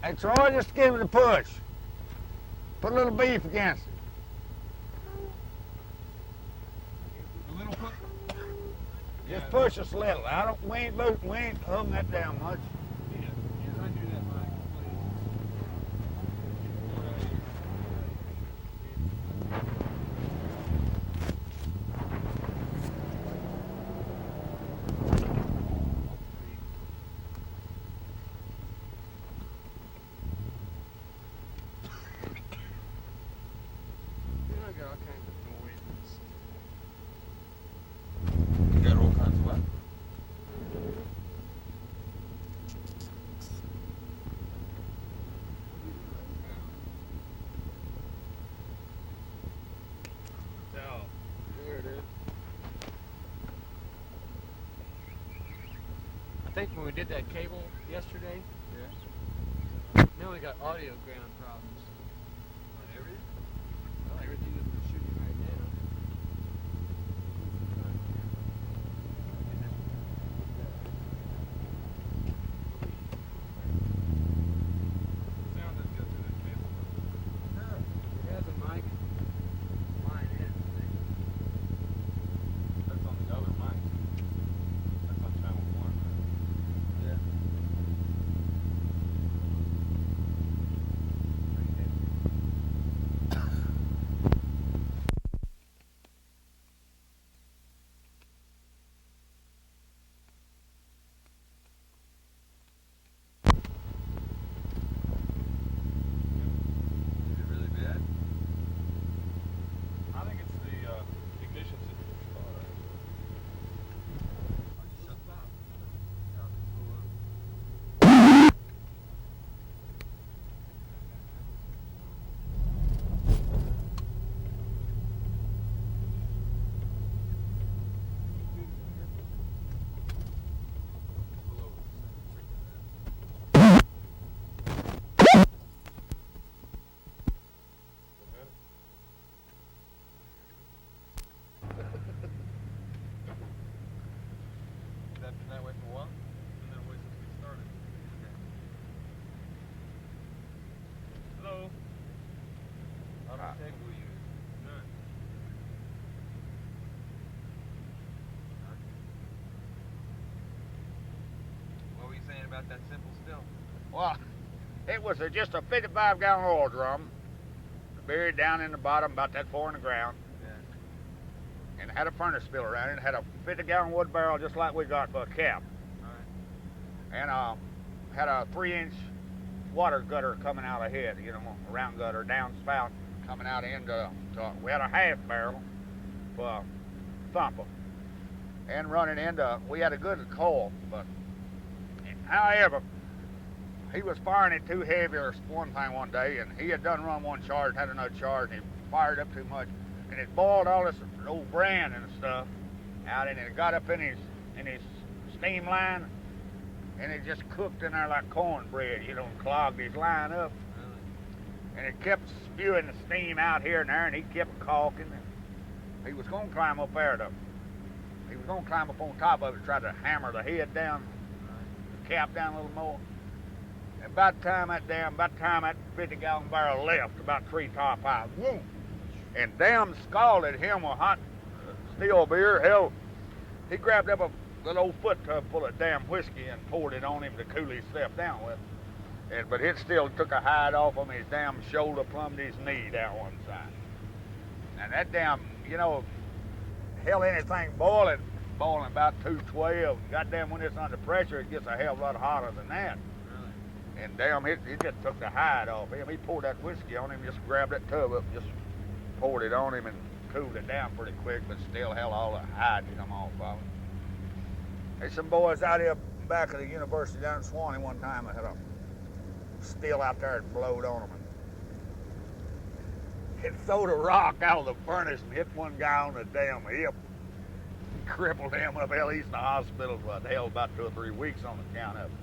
Hey, Troy, just give it a push. Put a little beef against it. A little push. Just push us a little. We ain't hung that down much. Yeah, you undo that, Mike, please. I got all kinds of noises. You got all kinds of what? So, there it is. I think when we did that cable yesterday, now we got audio ground problems. On everything? Well, everything that we're shooting right now. Sound doesn't go through this cable. It has a mic line in. That's on the other mic. That's on channel 1, right? Yeah. Is it really bad? I think it's the ignition system. Shut up. That's been that way for a while? Been that way since we started. Hello? How much tech will you use? None. What were you saying about that simple still? Well, it was just a 55-gallon oil drum buried down in the bottom, about that far in the ground. Yeah. And it had a furnace spill around it. It had a 50-gallon wood barrel just like we got for a cap. Alright. And had a 3-inch water gutter coming out ahead, a round gutter, downspout coming out into. We had a half barrel for a thumper. And running into, we had a good coil, but however, he was firing it too heavy or one day, and he had done run one charge, had another charge, and he fired up too much, and it boiled all this old bran and stuff out, and it got up in his steam line, and it just cooked in there like cornbread, and clogged his line up. Really? And it kept spewing the steam out here and there, and he kept caulking. And he was going to climb up there, he was going to climb up on top of it, try to hammer the head down, the cap down a little more. And by the time that 50-gallon barrel left, about treetop high, whoom, and damn scalded him with hot steel beer. Hell, he grabbed up a little old foot tub full of damn whiskey and poured it on him to cool himself down with. But it still took a hide off him. His damn shoulder plumbed his knee down one side. And that damn, hell, anything boiling about 212. Goddamn, when it's under pressure, it gets a hell of a lot hotter than that. Really? And damn, it just took the hide off him. He poured that whiskey on him, just grabbed that tub up, just poured it on him and cooled it down pretty quick, but still hell, all the hide come off of him. There's some boys out here back at the university down in Swanee one time that had a still out there and blowed on them. It throwed a rock out of the furnace and hit one guy on the damn hip. Crippled him up. Hell, he's in the hospital for about 2 or 3 weeks on account of it.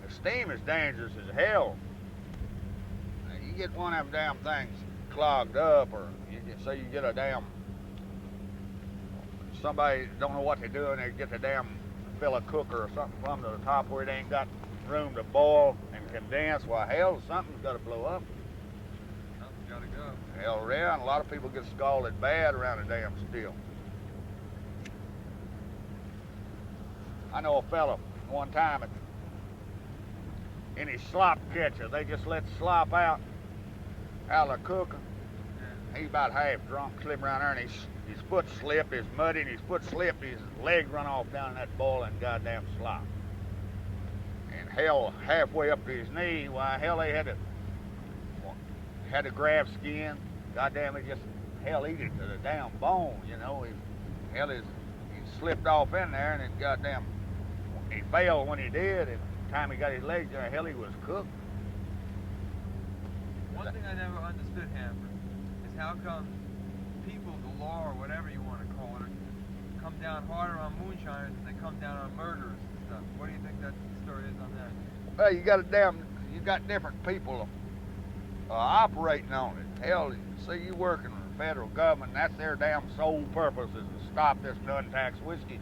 The steam is dangerous as hell. You get one of them damn things clogged up, or you get a damn, somebody don't know what they're doing, they get the damn fill a cooker or something from to the top where it ain't got room to boil and condense. Well, hell, something's got to blow up. Something's got to go. Hell, yeah, and a lot of people get scalded bad around a damn steel. I know a fella one time in his slop catcher, they just let slop out of the cooker. He about half drunk, slipping around there, and his foot slipped, it's muddy, and his foot slipped, his leg run off down in that boiling goddamn slop. And hell, halfway up to his knee, why, hell, they had to grab skin. Goddamn, it just, hell, eat it to the damn bone, you know. He slipped off in there, and it goddamn, he fell when he did, and the time he got his legs there, hell, he was cooked. One thing I never understood, Hanford, is how come people, the law or whatever you want to call it, come down harder on moonshiners than they come down on murderers and stuff. What do you think that story is on that? Well, you got different people operating on it. Hell, see, you working for the federal government, and that's their damn sole purpose is to stop this non-tax whiskey.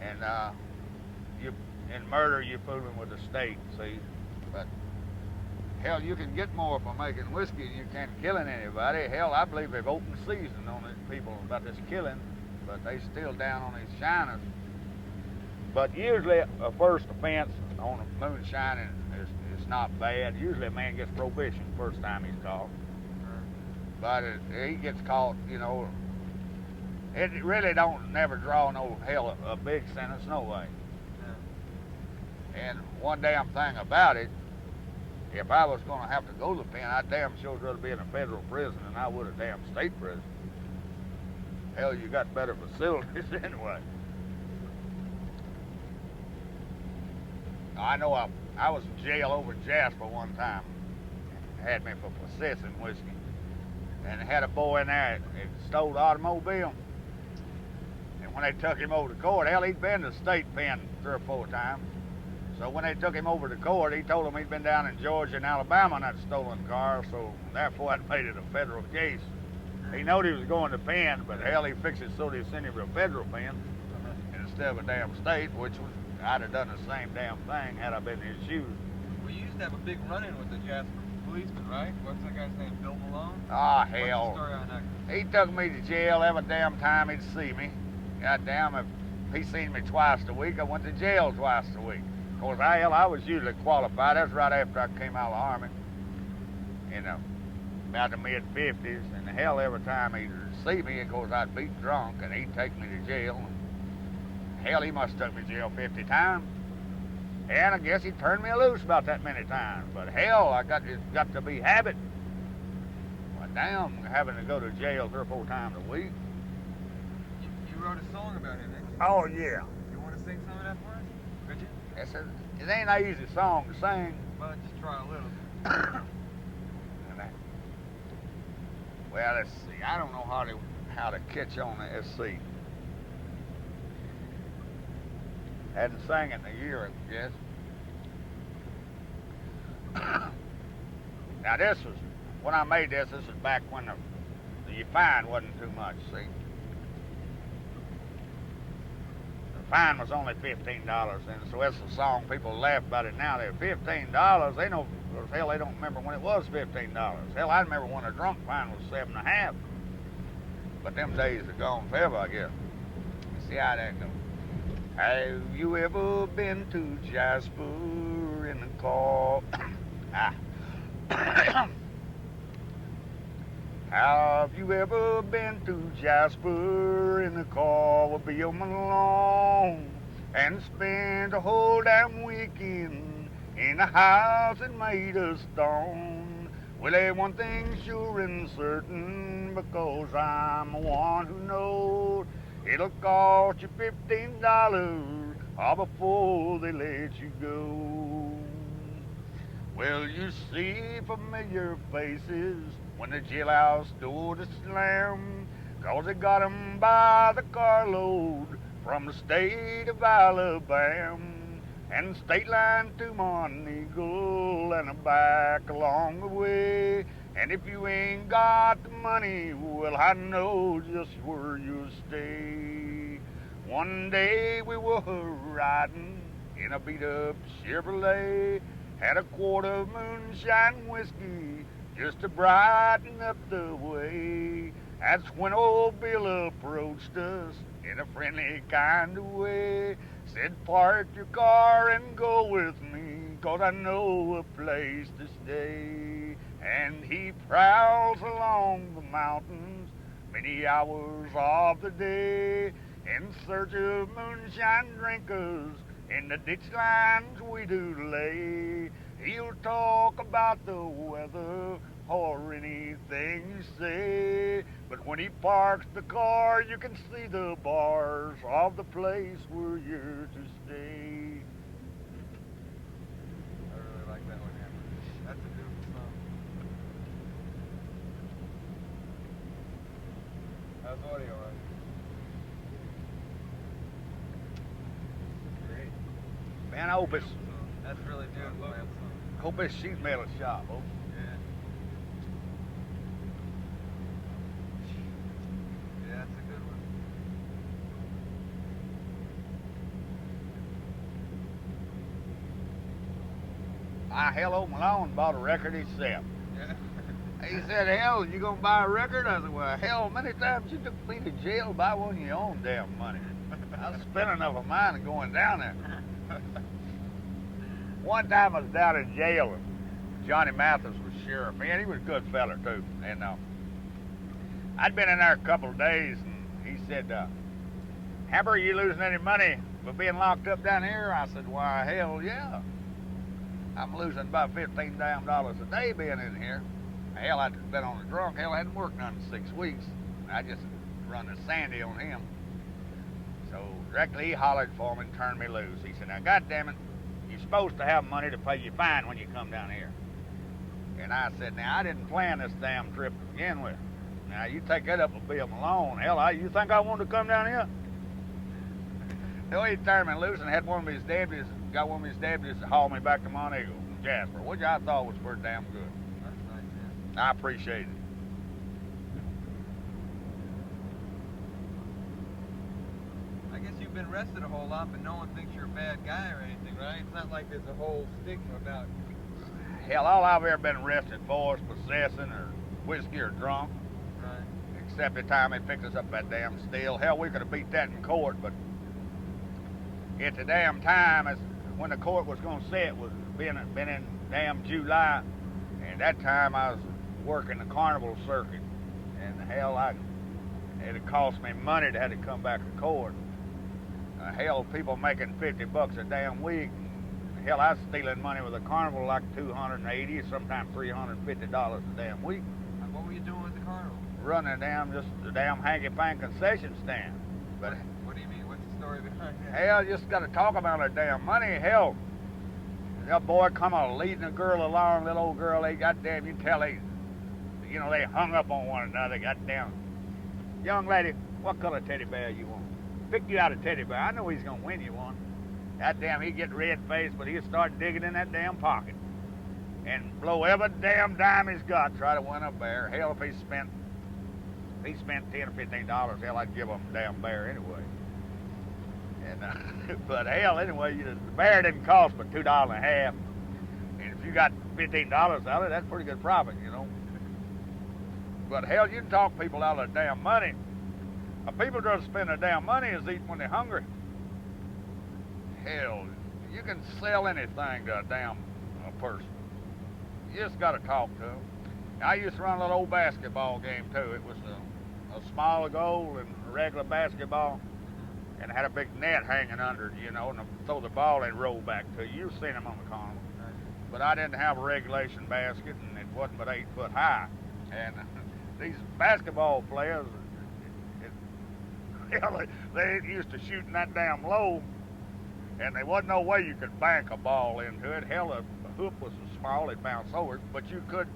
And in murder, you're fooling with the state, see. But hell, you can get more for making whiskey than you can killing anybody. Hell, I believe they've opened season on these people about this killing, but they still down on these shiners. But usually a first offense on a moonshining is not bad. Usually a man gets probation the first time he's caught. But he gets caught, you know, it really don't never draw no hell a big sentence, no way. And one damn thing about it, if I was going to have to go to the pen, I'd damn sure rather be in a federal prison than I would a damn state prison. Hell, you got better facilities anyway. I know I was in jail over in Jasper one time. Had me for possessing whiskey. And they had a boy in there that stole the automobile. And when they took him over to court, hell, he'd been to the state pen 3 or 4 times. So when they took him over to court, he told them he'd been down in Georgia and Alabama in that stolen car, so therefore that made it a federal case. He knowed he was going to pen, but hell, he fixed it so they sent him to a federal pen instead of a damn state, which was, I'd have done the same damn thing had I been in his shoes. We used to have a big run-in with the Jasper policeman, right? What's that guy's name, Bill Malone? Ah, hell. What's the story on that? He took me to jail every damn time he'd see me. Goddamn, if he seen me twice a week, I went to jail twice a week. Of course, I was usually qualified. That's right after I came out of the Army. You know, about the mid-50s. And hell, every time he'd see me, of course, I'd be drunk, and he'd take me to jail. Hell, he must have took me to jail 50 times. And I guess he turned me loose about that many times. But hell, it's got to be habit. Well, damn, having to go to jail 3 or 4 times a week. You wrote a song about him, didn't you? Oh, yeah. You want to sing some of that for us? Could you? It ain't an easy song to sing. Well, just try a little. Well, let's see. I don't know how to catch on the SC. Hadn't sang it in a year, I guess. Now this was, when I made this was back when the fine wasn't too much, see. The fine was only $15, and so that's the song. People laugh about it now. They're $15. They know, hell, they don't remember when it was $15. Hell, I remember when a drunk fine was $7.50. But them days are gone forever, I guess. You see how that goes. Have you ever been to Jasper in the car? Have you ever been to Jasper in the car with Bill Malone and spent a whole damn weekend in a house that made of stone? Well, there's one thing sure and certain, because I'm the one who knows. It'll cost you $15 before they let you go. Well, you see familiar faces when the jailhouse door to slam, 'cause they got 'em by the carload from the state of Alabama, and state line to Montego and back along the way. And if you ain't got the money, well, I know just where you'll stay. One day we were riding in a beat-up Chevrolet. Had a quart of moonshine whiskey just to brighten up the way. That's when old Bill approached us in a friendly kind of way. Said, park your car and go with me, 'cause I know a place to stay. And he prowls along the mountains many hours of the day in search of moonshine drinkers in the ditch lines we do lay. He'll talk about the weather or anything you say, but when he parks the car, you can see the bars of the place where you're to stay. I really like that one, Hammer. That's a beautiful song. How's audio, right? Great. Man, I hope it's, That's really beautiful, man. hope it's sheet metal shop, folks. Yeah. Yeah, that's a good one. Hello Malone bought a record himself. Yeah. He said, hell, you gonna buy a record? I said, well, hell, many times you took me to jail to buy one of your own damn money. I was spending enough of mine and going down there. One time I was down in jail and Johnny Mathis was sheriff. Man, he was a good fella too. And I'd been in there a couple of days and he said, Hamper, are you losing any money for being locked up down here? I said, why, hell yeah. I'm losing about $15 damn a day being in here. Hell, I'd been on the drunk. Hell, I hadn't worked none in 6 weeks. I just run the sandy on him. So directly he hollered for me and turned me loose. He said, now, goddamn it, you're supposed to have money to pay your fine when you come down here. And I said, now, I didn't plan this damn trip to begin with. Now, you take that up with Bill Malone. Hell, you think I wanted to come down here? So he turned me loose and had one of his deputies, got one of his deputies to haul me back to Montego, Jasper, which I thought was pretty damn good. That's nice, man. I appreciate it. I guess you've been arrested a whole lot, but no one thinks you're a bad guy or anything, right? It's not like there's a whole stigma about... Hell, all I've ever been arrested for is possessing or whiskey or drunk. Right. Except the time they picked us up that damn steel. Hell, we could have beat that in court, but at the damn time, as when the court was going to say it was been in damn July, and that time I was working the carnival circuit, and hell, it'd cost me money to have to come back to court. Hell, people making $50 a damn week. Hell, I was stealing money with a carnival like $280, sometimes $350 a damn week. What were you doing with the carnival? Running just the damn hanky-pank concession stand. But what do you mean? What's the story behind that? hell, you just got to talk about that damn money. Hell, that boy come on leading a girl along, little old girl, they goddamn, you tell they hung up on one another, goddamn. Young lady, what color teddy bear you want? Pick you out a teddy bear. I know he's going to win you one. Goddamn, he'd get red-faced, but he'd start digging in that damn pocket and blow every damn dime he's got, try to win a bear. Hell, if he spent $10 or $15, hell, I'd give him a damn bear anyway. And but hell, anyway, the bear didn't cost but $2.50, and if you got $15 out of it, that's pretty good profit, you know. But hell, you can talk people out of their damn money. People that spend their damn money is eating when they're hungry. Hell, you can sell anything to a damn person. You just got to talk to them. I used to run a little old basketball game too. It was a small goal and a regular basketball, and it had a big net hanging under it, you know, and throw the ball and roll back to you. You've seen them on the carnival. But I didn't have a regulation basket, and it wasn't but 8 foot high. And these basketball players, they used to shooting that damn low, and there wasn't no way you could bank a ball into it. Hell, the hoop was so small it bounced over, but you could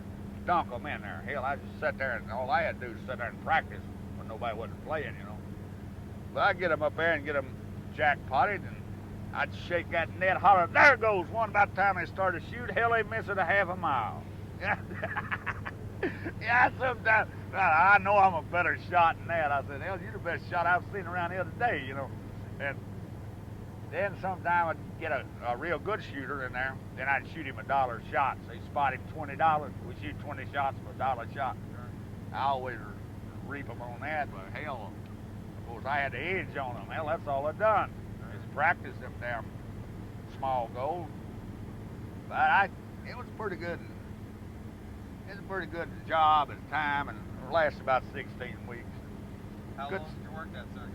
dunk them in there. Hell, I just sat there, and all I had to do was sit there and practice when nobody wasn't playing, you know. But I'd get them up there and get them jackpotted, and I'd shake that net, holler, there goes one. About the time they started to shoot, hell, they missed it a half a mile. Yeah, sometimes I know I'm a better shot than that. I said, hell, you're the best shot I've seen around here today, you know. And Then sometime I'd get a real good shooter in there. Then I'd shoot him $1 a shot. So he spot him $20. We shoot 20 shots for $1 a shot. I always reap them on that, but hell, of course I had the edge on them. Hell, that's all I've done. Is practice them damn small goals. But it was pretty good. It was a pretty good job at the time, and it lasted about 16 weeks. How Good. long did you work that circuit?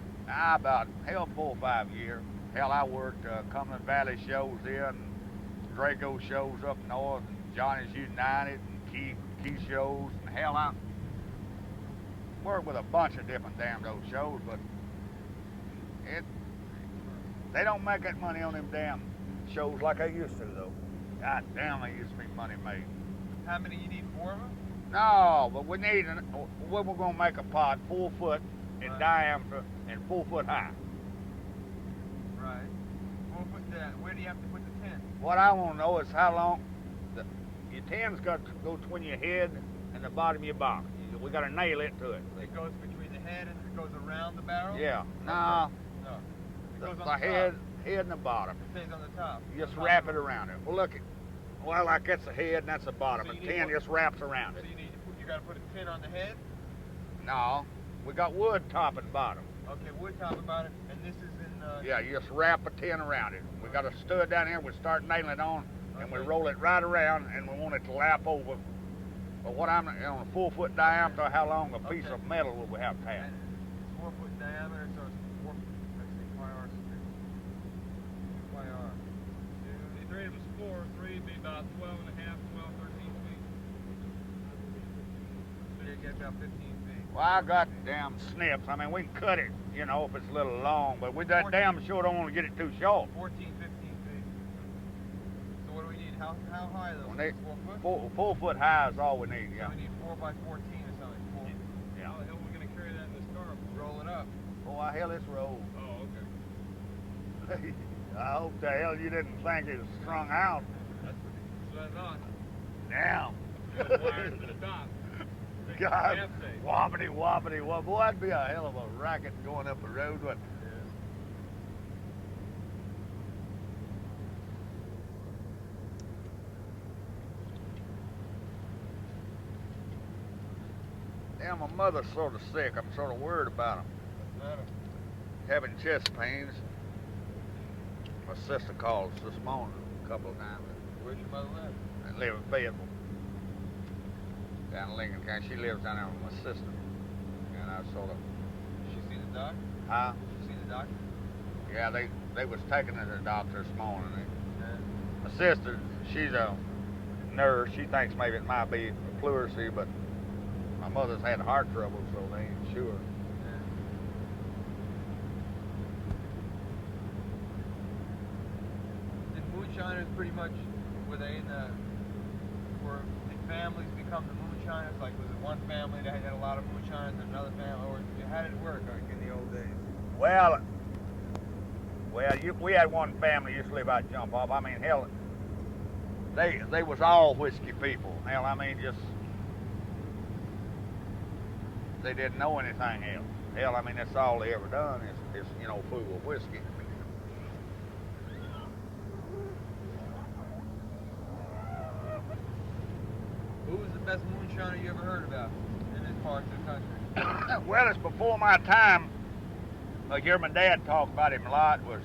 About, hell, 4 or 5 years. Hell, I worked Cumberland Valley shows here, and Draco shows up north, and Johnny's United, and Key shows, and hell, I worked with a bunch of different damn those shows, but they don't make that money on them damn shows like they used to, though. God damn, they used to be money made. How many you need? 4 of them? No, but we're gonna make a pot 4 foot in diameter and 4 foot high. Right. Where do you have to put the tin? What I want to know is how long your tin's got to go between your head and the bottom of your box. We got to nail it to it. It goes between the head and it goes around the barrel? Yeah. No. No. It The goes on the head top. and the bottom. It stays on the top. You just wrap it around it. Well, look, like that's the head and that's the bottom. So The you need tin just wraps around So it. you got to put a tin on the head? No, we got wood top and bottom. Okay, wood top about it, and this is in... Yeah, you just wrap a tin around it. We got a stud down here. We start nailing it on, and we Okay. roll it right around, and we want it to lap over. But what I'm on a 4 foot diameter, how long a piece Okay. of metal will we have to have? And it's 4 foot diameter, so it's 4... Let's see, pi r squared. Pi r. The three of us 4, 3 be about 12 and a half, 12, 13 feet. So you get about 15 feet. Well, I got damn snips. I mean, we can cut it, if it's a little long, but we that damn sure don't want to get it too short. 14, 15 feet. So what do we need? How high though? We need 4 foot? 4 foot high is all we need, So yeah. we need 4 by 14 or something. Yeah. How the hell are we going to carry that in this car? Roll it up. Oh, hell, it's rolled. Oh, okay. I hope the hell you didn't think it was strung out. That's what I thought. Damn. It was wired to the top. God, Half safe. wobbly. Boy, that'd be a hell of a racket going up the road, wouldn't it? Damn, my mother's sort of sick. I'm sort of worried about him. What's the matter? Having chest pains. My sister called us this morning a couple of times. Where's your mother live? I live in Fayetteville, down in Lincoln County. She lives down there with my sister. And I sort of, Did she see the doc? huh? Did she see the doctor? Yeah, they was taking her to the doctor this morning. Yeah. My sister, she's a nurse. She thinks maybe it might be pleurisy, but my mother's had heart trouble, so they ain't sure. Did moonshiners pretty much, were they did families become the moonshiners? Like, was it one family that had a lot of moonshiners and another family, or how did it work like in the old days? Well, we had one family used to live out Jump Off. I mean, hell, they was all whiskey people. Hell, I mean, just they didn't know anything else. Hell, I mean, that's all they ever done is fool with whiskey. Who was the best moonshiner you ever heard about in this part of the country? Well, it's before my time. I hear my dad talk about him a lot. Was